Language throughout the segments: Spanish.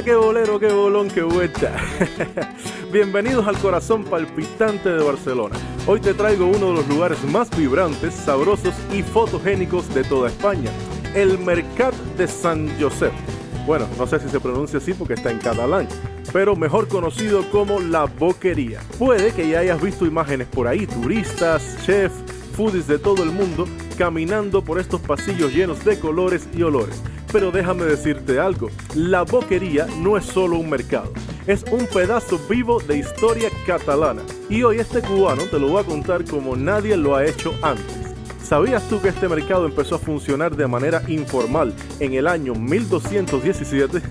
Hola, qué bolero, qué bolón, qué vuelta. Bienvenidos al corazón palpitante de Barcelona. Hoy te traigo uno de los lugares más vibrantes, sabrosos y fotogénicos de toda España, el Mercat de Sant Josep. Bueno, no sé si se pronuncia así porque está en catalán, pero mejor conocido como La Boquería. Puede que ya hayas visto imágenes por ahí, turistas, chefs, foodies de todo el mundo, caminando por estos pasillos llenos de colores y olores. Pero déjame decirte algo, La Boquería no es solo un mercado, es un pedazo vivo de historia catalana. Y hoy este cubano te lo voy a contar como nadie lo ha hecho antes. ¿Sabías tú que este mercado empezó a funcionar de manera informal en el año 1217?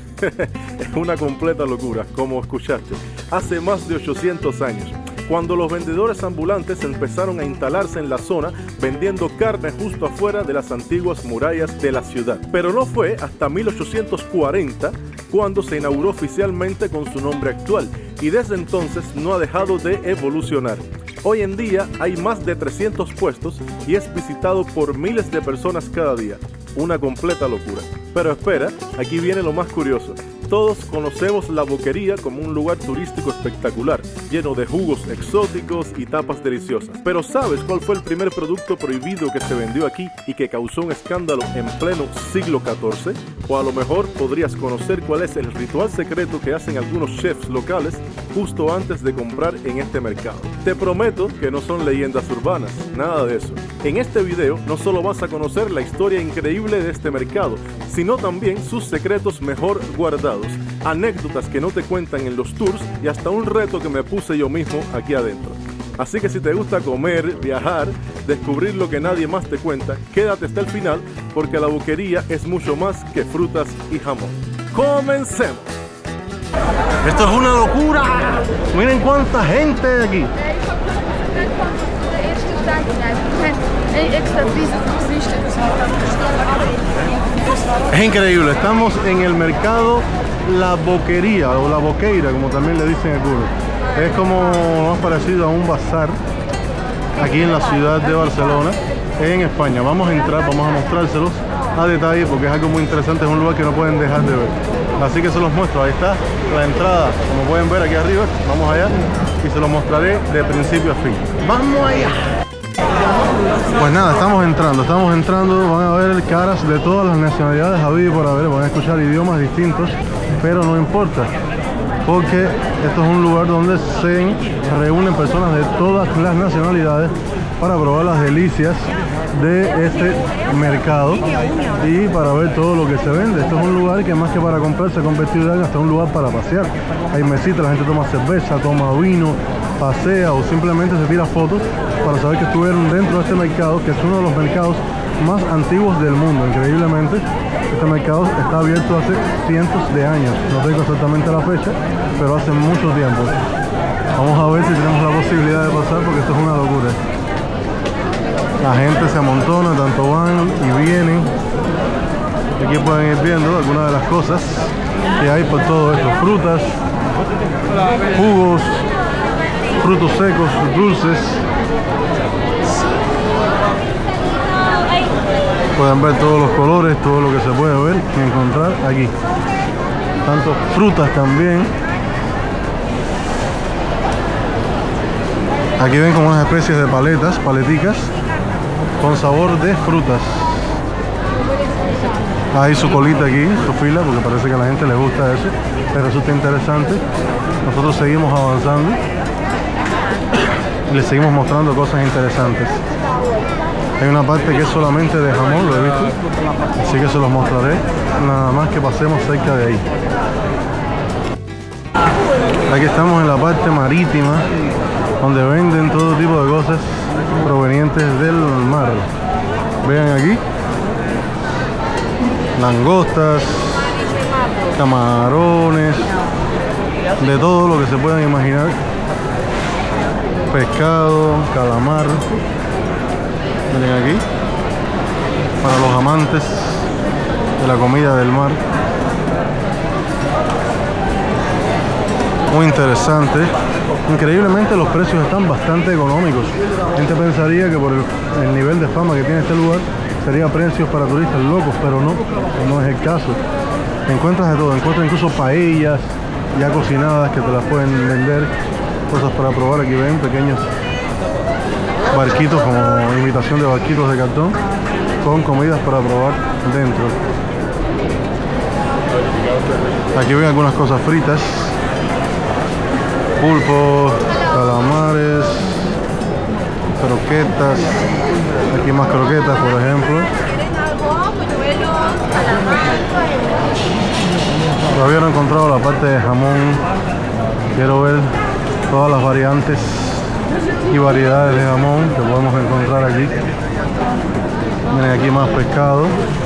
Es una completa locura, como escuchaste, hace más de 800 años. Cuando los vendedores ambulantes empezaron a instalarse en la zona vendiendo carne justo afuera de las antiguas murallas de la ciudad. Pero no fue hasta 1840 cuando se inauguró oficialmente con su nombre actual y desde entonces no ha dejado de evolucionar. Hoy en día hay más de 300 puestos y es visitado por miles de personas cada día. Una completa locura. Pero espera, aquí viene lo más curioso. Todos conocemos La Boquería como un lugar turístico espectacular, lleno de jugos exóticos y tapas deliciosas. Pero ¿sabes cuál fue el primer producto prohibido que se vendió aquí y que causó un escándalo en pleno siglo XIV? O a lo mejor podrías conocer cuál es el ritual secreto que hacen algunos chefs locales justo antes de comprar en este mercado. Te prometo que no son leyendas urbanas, nada de eso. En este video no solo vas a conocer la historia increíble de este mercado, sino también sus secretos mejor guardados, anécdotas que no te cuentan en los tours y hasta un reto que me puse yo mismo aquí adentro. Así que si te gusta comer, viajar, descubrir lo que nadie más te cuenta, quédate hasta el final porque La Boquería es mucho más que frutas y jamón. ¡Comencemos! ¡Esto es una locura! ¡Miren cuánta gente hay aquí! Es increíble, estamos en el mercado La Boquería o La Boqueira, como también le dicen en Cuba. Es como más parecido a un bazar aquí en la ciudad de Barcelona, en España. Vamos a entrar, vamos a mostrárselos a detalle porque es algo muy interesante, es un lugar que no pueden dejar de ver. Así que se los muestro, ahí está la entrada, como pueden ver aquí arriba, vamos allá y se los mostraré de principio a fin. ¡Vamos allá! Pues nada, estamos entrando, van a ver caras de todas las nacionalidades habidas y por haber, van a escuchar idiomas distintos, pero no importa, porque esto es un lugar donde se reúnen personas de todas las nacionalidades para probar las delicias de este mercado y para ver todo lo que se vende. Esto es un lugar que más que para comprar se ha convertido en hasta un lugar para pasear. Hay mesitas, la gente toma cerveza, toma vino, pasea o simplemente se tira fotos para saber que estuvieron dentro de este mercado, que es uno de los mercados más antiguos del mundo. Increíblemente, este mercado está abierto hace cientos de años. No tengo exactamente la fecha, pero hace mucho tiempo. Vamos a ver si tenemos la posibilidad de pasar porque esto es una locura. La gente se amontona, tanto van y vienen. Aquí pueden ir viendo algunas de las cosas que hay por todo esto. Frutas, jugos, frutos secos, dulces. Pueden ver todos los colores, todo lo que se puede ver y encontrar aquí. Tanto frutas también. Aquí ven como unas especies de paleticas con sabor de frutas. Hay su colita aquí, su fila, porque parece que a la gente le gusta eso, pero resulta interesante. Nosotros seguimos avanzando y les seguimos mostrando cosas interesantes. Hay una parte que es solamente de jamón, lo he visto, así que se los mostraré nada más que pasemos cerca de ahí. Aquí estamos en la parte marítima, donde venden todo tipo de cosas provenientes del mar. Vean aquí, langostas, camarones, de todo lo que se puedan imaginar, pescado, calamar. Miren aquí, para los amantes de la comida del mar. Muy interesante. Increíblemente los precios están bastante económicos. La gente pensaría que por el nivel de fama que tiene este lugar sería precios para turistas locos, pero no es el caso. Encuentras de todo, encuentras incluso paellas ya cocinadas que te las pueden vender, cosas para probar. Aquí ven pequeños barquitos como imitación de barquitos de cartón con comidas para probar dentro. Aquí ven algunas cosas fritas, pulpo, calamares, croquetas. Aquí más croquetas, por ejemplo. Todavía no he encontrado la parte de jamón. Quiero ver todas las variantes y variedades de jamón que podemos encontrar aquí. Miren, aquí más pescado,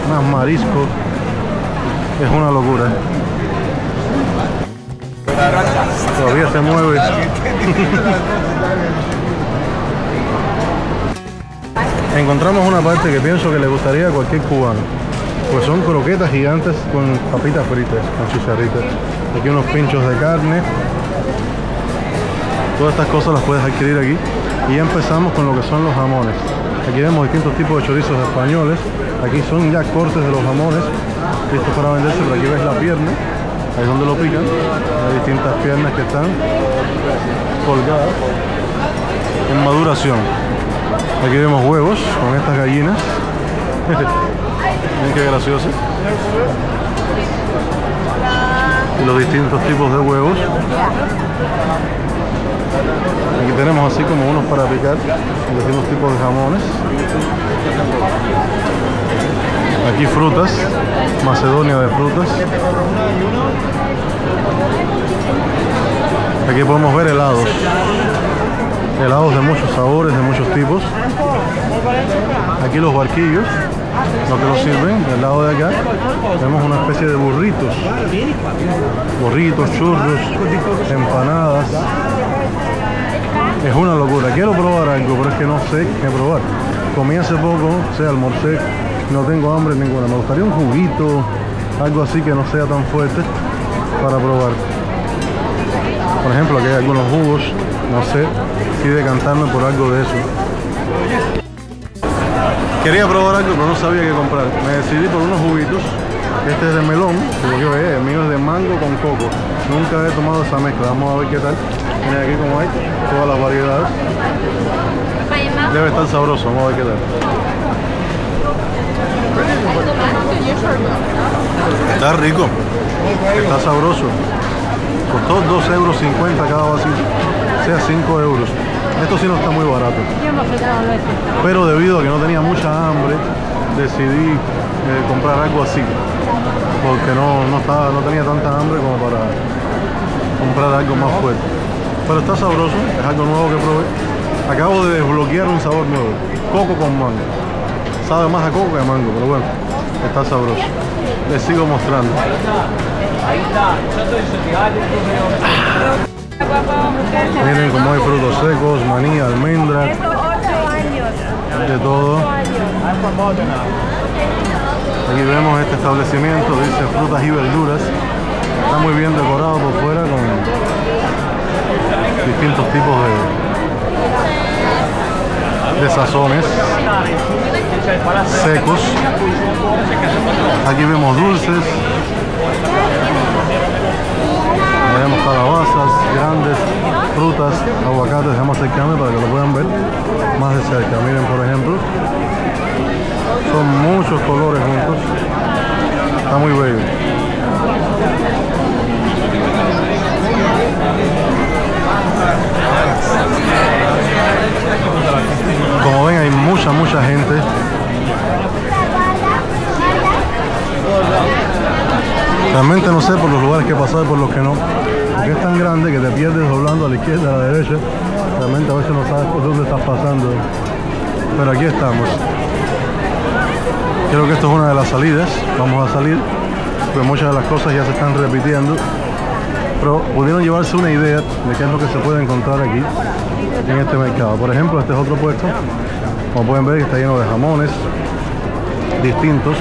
más marisco. Es una locura. Todavía se mueve. Encontramos una parte que pienso que le gustaría a cualquier cubano. Pues son croquetas gigantes con papitas fritas, con chicharritas. Aquí unos pinchos de carne. Todas estas cosas las puedes adquirir aquí. Y empezamos con lo que son los jamones. Aquí vemos distintos tipos de chorizos españoles. Aquí son ya cortes de los jamones listos para venderse, pero aquí ves la pierna. Ahí es donde lo pican. Hay distintas piernas que están colgadas en maduración. Aquí vemos huevos con estas gallinas. Miren qué gracioso. Y los distintos tipos de huevos. Aquí tenemos así como unos para picar, distintos tipos de jamones. Aquí frutas, Macedonia de frutas. Aquí podemos ver helados. Helados de muchos sabores, de muchos tipos. Aquí los barquillos, lo que nos sirven. Del lado de acá tenemos una especie de burritos. Burritos, churros, empanadas. Es una locura. Quiero probar algo, pero es que no sé qué probar. Comí hace poco, almorcé, no tengo hambre ninguna. Me gustaría un juguito, algo así que no sea tan fuerte para probar. Por ejemplo, aquí hay algunos jugos, no sé si decantarme por algo de eso. Quería probar algo, pero no sabía qué comprar. Me decidí por unos juguitos. Este es de melón, como yo veía, el mío es de mango con coco. Nunca he tomado esa mezcla, vamos a ver qué tal. Miren aquí como hay todas las variedades. Debe estar sabroso, vamos a ver qué tal. Está rico, está sabroso. Costó 2,50 € cada vasito, o sea 5 €. Esto sí no está muy barato. Pero debido a que no tenía mucha hambre, decidí comprar algo así. Porque no tenía tanta hambre como para comprar algo más fuerte. Pero está sabroso, es algo nuevo que probé. Acabo de desbloquear un sabor nuevo, coco con mango. Sabe más a coco que a mango, pero bueno, está sabroso. Les sigo mostrando. Miren cómo hay frutos secos, maní, almendra, de todo. Aquí vemos este establecimiento, dice frutas y verduras. Está muy bien decorado por fuera con distintos tipos de sazones secos. Aquí vemos dulces. Tenemos calabazas grandes, frutas, aguacates. Déjame acercarme para que lo puedan ver más de cerca. Miren, por ejemplo, son muchos colores juntos. Está muy bello. Como ven, hay mucha gente. Realmente no sé por los lugares que he pasado y por los que no, porque es tan grande que te pierdes doblando a la izquierda, a la derecha. Realmente a veces no sabes por dónde estás pasando, pero aquí estamos. Creo que esto es una de las salidas. Vamos a salir, pues muchas de las cosas ya se están repitiendo, pero pudieron llevarse una idea de qué es lo que se puede encontrar aquí en este mercado. Por ejemplo, este es otro puesto, como pueden ver, que está lleno de jamones distintos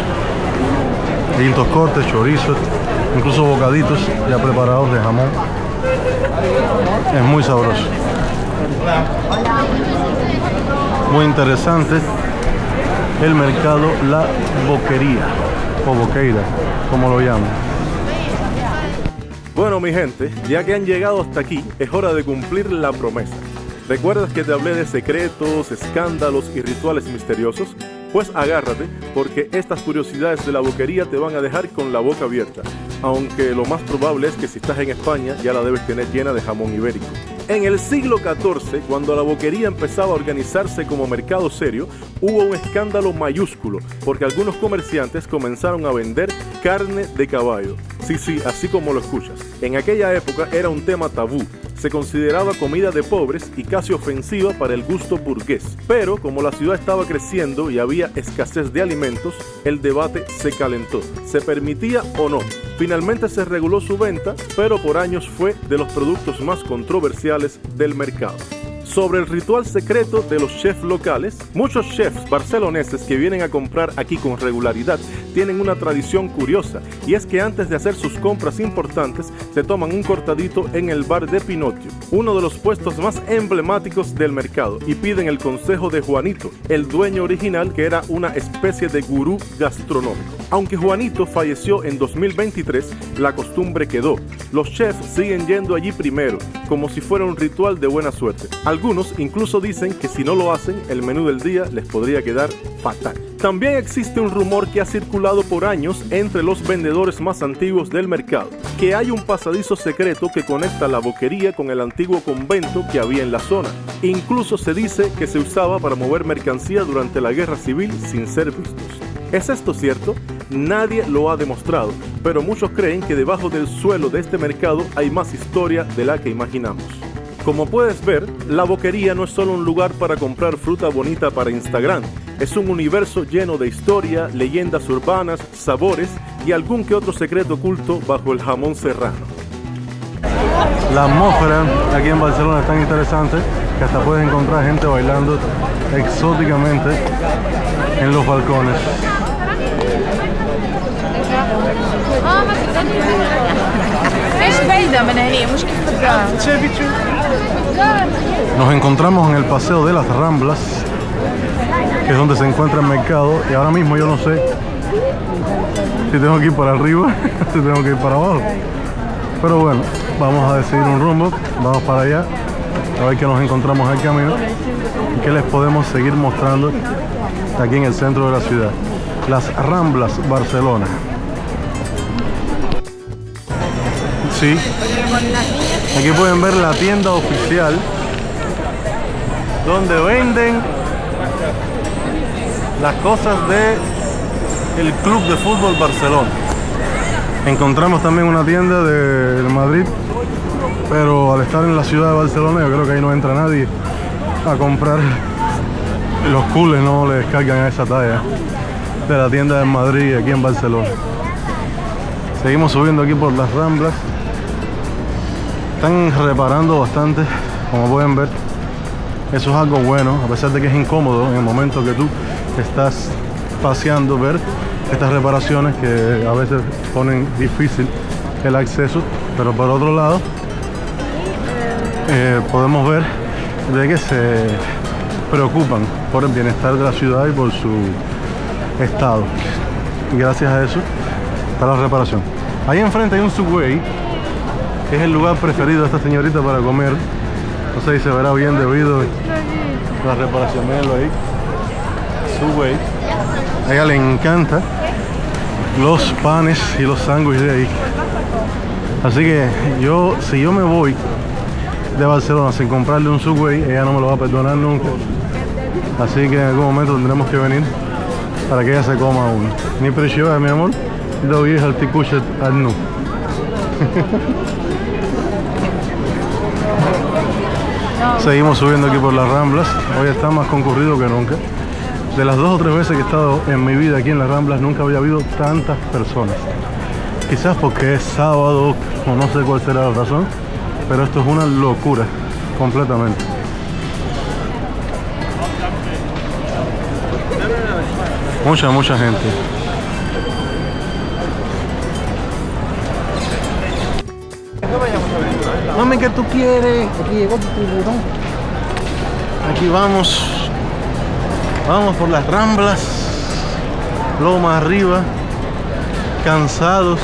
cortes, chorizos, incluso bocaditos ya preparados de jamón. Es muy sabroso, muy interesante el mercado La Boquería o Boqueira, como lo llaman. Bueno, mi gente, ya que han llegado hasta aquí, es hora de cumplir la promesa. ¿Recuerdas que te hablé de secretos, escándalos y rituales misteriosos? Pues agárrate, porque estas curiosidades de la boquería te van a dejar con la boca abierta, aunque lo más probable es que si estás en España ya la debes tener llena de jamón ibérico. En el siglo XIV, cuando la boquería empezaba a organizarse como mercado serio, hubo un escándalo mayúsculo, porque algunos comerciantes comenzaron a vender carne de caballo. Sí, así como lo escuchas. En aquella época era un tema tabú. Se consideraba comida de pobres y casi ofensiva para el gusto burgués. Pero como la ciudad estaba creciendo y había escasez de alimentos, el debate se calentó. ¿Se permitía o no? Finalmente se reguló su venta, pero por años fue de los productos más controversiales del mercado. Sobre el ritual secreto de los chefs locales, muchos chefs barceloneses que vienen a comprar aquí con regularidad tienen una tradición curiosa, y es que antes de hacer sus compras importantes se toman un cortadito en el bar de Pinocchio, uno de los puestos más emblemáticos del mercado, y piden el consejo de Juanito, el dueño original, que era una especie de gurú gastronómico. Aunque Juanito falleció en 2023, la costumbre quedó. Los chefs siguen yendo allí primero, como si fuera un ritual de buena suerte. Algunos incluso dicen que si no lo hacen, el menú del día les podría quedar fatal. También existe un rumor que ha circulado por años entre los vendedores más antiguos del mercado, que hay un pasadizo secreto que conecta la boquería con el antiguo convento que había en la zona. Incluso se dice que se usaba para mover mercancía durante la guerra civil sin ser vistos. ¿Es esto cierto? Nadie lo ha demostrado, pero muchos creen que debajo del suelo de este mercado hay más historia de la que imaginamos. Como puedes ver, la boquería no es solo un lugar para comprar fruta bonita para Instagram. Es un universo lleno de historia, leyendas urbanas, sabores y algún que otro secreto oculto bajo el jamón serrano. La atmósfera aquí en Barcelona es tan interesante que hasta puedes encontrar gente bailando exóticamente en los balcones. Nos encontramos en el Paseo de las Ramblas, que es donde se encuentra el mercado, y ahora mismo yo no sé si tengo que ir para arriba o si tengo que ir para abajo. Pero bueno, vamos a decidir un rumbo, vamos para allá, a ver qué nos encontramos en el camino y qué les podemos seguir mostrando aquí en el centro de la ciudad. Las Ramblas, Barcelona. Sí, aquí pueden ver la tienda oficial donde venden las cosas del Club de Fútbol Barcelona. Encontramos también una tienda de Madrid, pero al estar en la ciudad de Barcelona yo creo que ahí no entra nadie a comprar. Los culés no les cargan a esa talla de la tienda de Madrid aquí en Barcelona. Seguimos subiendo aquí por las Ramblas. Están reparando bastante, como pueden ver. Eso es algo bueno, a pesar de que es incómodo en el momento que tú estás paseando, ver estas reparaciones que a veces ponen difícil el acceso. Pero por otro lado, podemos ver de que se preocupan por el bienestar de la ciudad y por su estado. Y gracias a eso está la reparación. Ahí enfrente hay un Subway, que es el lugar preferido de esta señorita para comer. No sé si se verá bien debido a la reparación. Mírenlo ahí, Subway. A ella le encanta los panes y los sándwiches de ahí. Así que si yo me voy de Barcelona sin comprarle un Subway, ella no me lo va a perdonar nunca. Así que en algún momento tendremos que venir para que ella se coma uno. Ni precio, mi amor, lo vi al ticuchet al nu. Seguimos subiendo aquí por las Ramblas. Hoy está más concurrido que nunca. De las 2 o 3 veces que he estado en mi vida aquí en las Ramblas, nunca había habido tantas personas. Quizás porque es sábado o no sé cuál será la razón, pero esto es una locura completamente. Mucha gente. Mami, ¿qué tú quieres? Aquí llegó tu tiburón. Aquí vamos por las Ramblas, loma arriba, cansados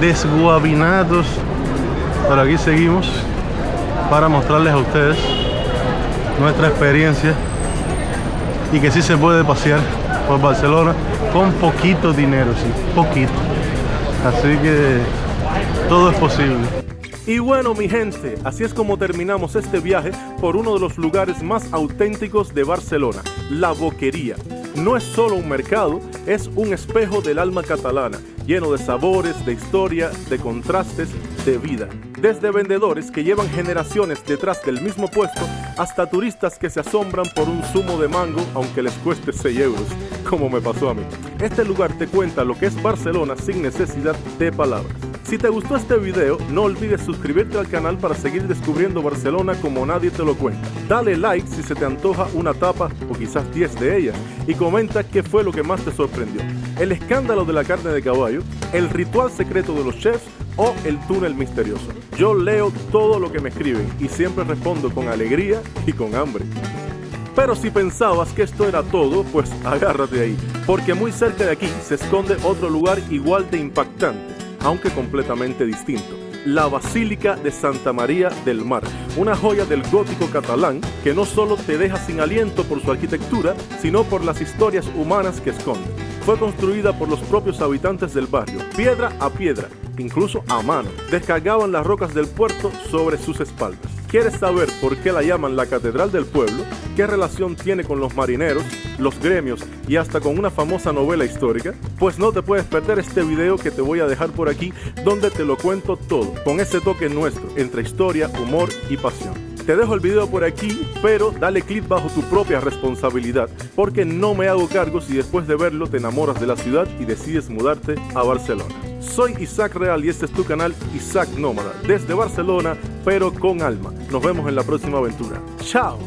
desguabinados. Pero aquí seguimos para mostrarles a ustedes nuestra experiencia y que sí se puede pasear por Barcelona con poquito dinero, sí, poquito. Así que todo es posible. Y bueno, mi gente, así es como terminamos este viaje por uno de los lugares más auténticos de Barcelona, La Boquería. No es solo un mercado, es un espejo del alma catalana, lleno de sabores, de historia, de contrastes, de vida. Desde vendedores que llevan generaciones detrás del mismo puesto, hasta turistas que se asombran por un zumo de mango, aunque les cueste 6 euros, como me pasó a mí. Este lugar te cuenta lo que es Barcelona sin necesidad de palabras. Si te gustó este video, no olvides suscribirte al canal para seguir descubriendo Barcelona como nadie te lo cuenta. Dale like si se te antoja una tapa o quizás 10 de ellas y comenta qué fue lo que más te sorprendió. El escándalo de la carne de caballo, el ritual secreto de los chefs o el túnel misterioso. Yo leo todo lo que me escriben y siempre respondo con alegría y con hambre. Pero si pensabas que esto era todo, pues agárrate ahí, porque muy cerca de aquí se esconde otro lugar igual de impactante, aunque completamente distinto. La Basílica de Santa María del Mar, una joya del gótico catalán que no solo te deja sin aliento por su arquitectura, sino por las historias humanas que esconde. Fue construida por los propios habitantes del barrio, piedra a piedra, incluso a mano. Descargaban las rocas del puerto sobre sus espaldas. ¿Quieres saber por qué la llaman la Catedral del Pueblo? ¿Qué relación tiene con los marineros, los gremios y hasta con una famosa novela histórica? Pues no te puedes perder este video que te voy a dejar por aquí, donde te lo cuento todo, con ese toque nuestro, entre historia, humor y pasión. Te dejo el video por aquí, pero dale clic bajo tu propia responsabilidad, porque no me hago cargo si después de verlo te enamoras de la ciudad y decides mudarte a Barcelona. Soy Isaac Real y este es tu canal Isaac Nómada, desde Barcelona, pero con alma. Nos vemos en la próxima aventura. ¡Chao!